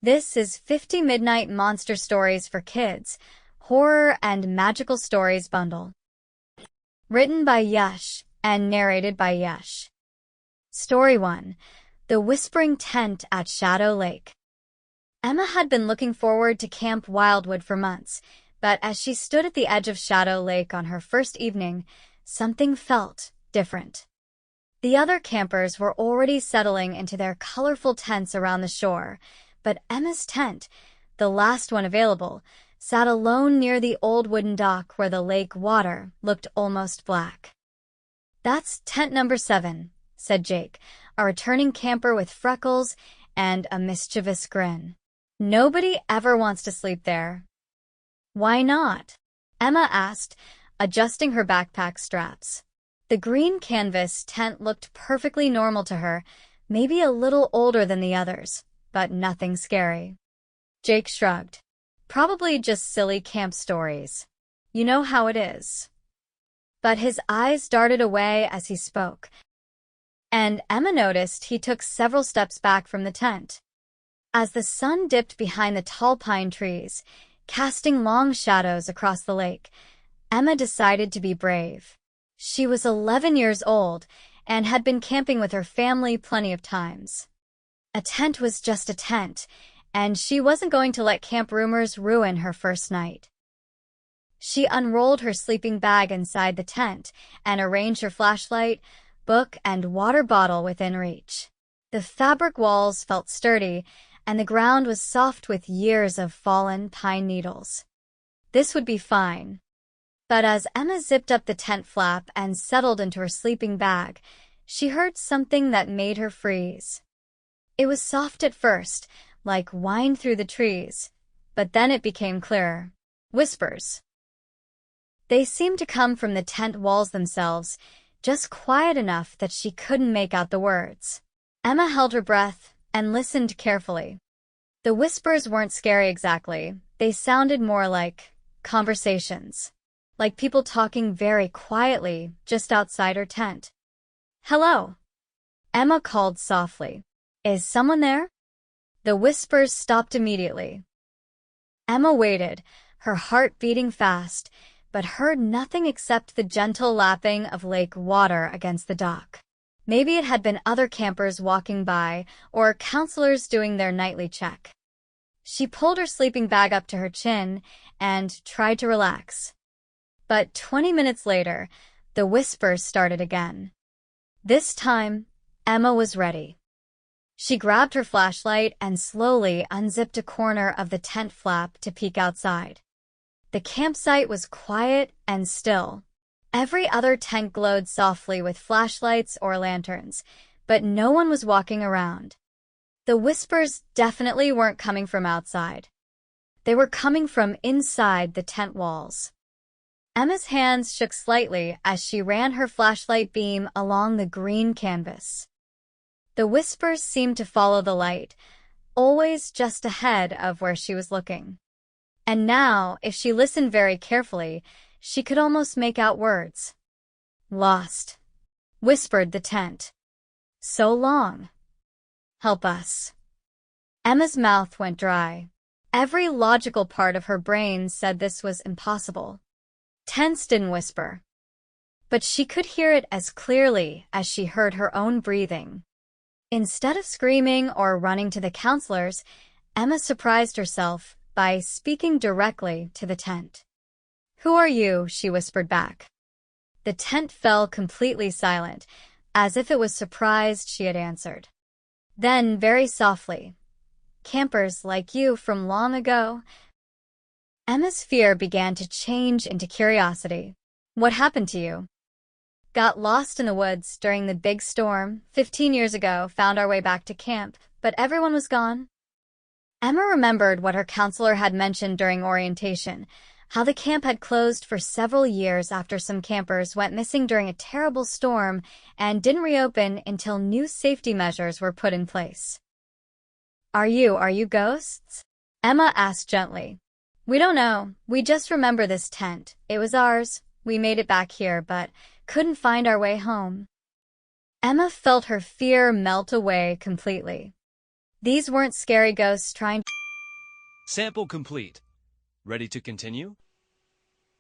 This is 50 Midnight Monster Stories for Kids, Horror and Magical Stories Bundle. Written by Yash and narrated by Yash. Story 1. The Whispering Tent at Shadow Lake. Emma had been looking forward to Camp Wildwood for months, but as she stood at the edge of Shadow Lake on her first evening, something felt different. The other campers were already settling into their colorful tents around the shore, but Emma's tent, the last one available, sat alone near the old wooden dock where the lake water looked almost black. "That's tent number 7, said Jake, a returning camper with freckles and a mischievous grin. "Nobody ever wants to sleep there." "Why not?" Emma asked, adjusting her backpack straps. The green canvas tent looked perfectly normal to her, maybe a little older than the others, but nothing scary. Jake shrugged. "Probably just silly camp stories. You know how it is." But his eyes darted away as he spoke, and Emma noticed he took several steps back from the tent. As the sun dipped behind the tall pine trees, casting long shadows across the lake, Emma decided to be brave. She was 11 years old and had been camping with her family plenty of times. A tent was just a tent, and she wasn't going to let camp rumors ruin her first night. She unrolled her sleeping bag inside the tent and arranged her flashlight, book, and water bottle within reach. The fabric walls felt sturdy, and the ground was soft with years of fallen pine needles. This would be fine. But as Emma zipped up the tent flap and settled into her sleeping bag, she heard something that made her freeze. It was soft at first, like wind through the trees, but then it became clearer. Whispers. They seemed to come from the tent walls themselves, just quiet enough that she couldn't make out the words. Emma held her breath and listened carefully. The whispers weren't scary exactly. They sounded more like conversations, like people talking very quietly just outside her tent. "Hello," Emma called softly. "Is someone there?" The whispers stopped immediately. Emma waited, her heart beating fast, but heard nothing except the gentle lapping of lake water against the dock. Maybe it had been other campers walking by or counselors doing their nightly check. She pulled her sleeping bag up to her chin and tried to relax. But 20 minutes later, the whispers started again. This time, Emma was ready. She grabbed her flashlight and slowly unzipped a corner of the tent flap to peek outside. The campsite was quiet and still. Every other tent glowed softly with flashlights or lanterns, but no one was walking around. The whispers definitely weren't coming from outside. They were coming from inside the tent walls. Emma's hands shook slightly as she ran her flashlight beam along the green canvas. The whispers seemed to follow the light, always just ahead of where she was looking. And now, if she listened very carefully, she could almost make out words. "Lost," whispered the tent. "So long. Help us." Emma's mouth went dry. Every logical part of her brain said this was impossible. Tents didn't whisper. But she could hear it as clearly as she heard her own breathing. Instead of screaming or running to the counselors, Emma surprised herself by speaking directly to the tent. "Who are you?" she whispered back. The tent fell completely silent, as if it was surprised she had answered. Then, very softly, "Campers like you from long ago." Emma's fear began to change into curiosity. "What happened to you?" "Got lost in the woods during the big storm 15 years ago, found our way back to camp, but everyone was gone." Emma remembered what her counselor had mentioned during orientation, how the camp had closed for several years after some campers went missing during a terrible storm and didn't reopen until new safety measures were put in place. Are you ghosts?" Emma asked gently. "We don't know. We just remember this tent. It was ours. We made it back here, but couldn't find our way home." Emma felt her fear melt away completely. These weren't scary ghosts trying. Sample complete. Ready to continue?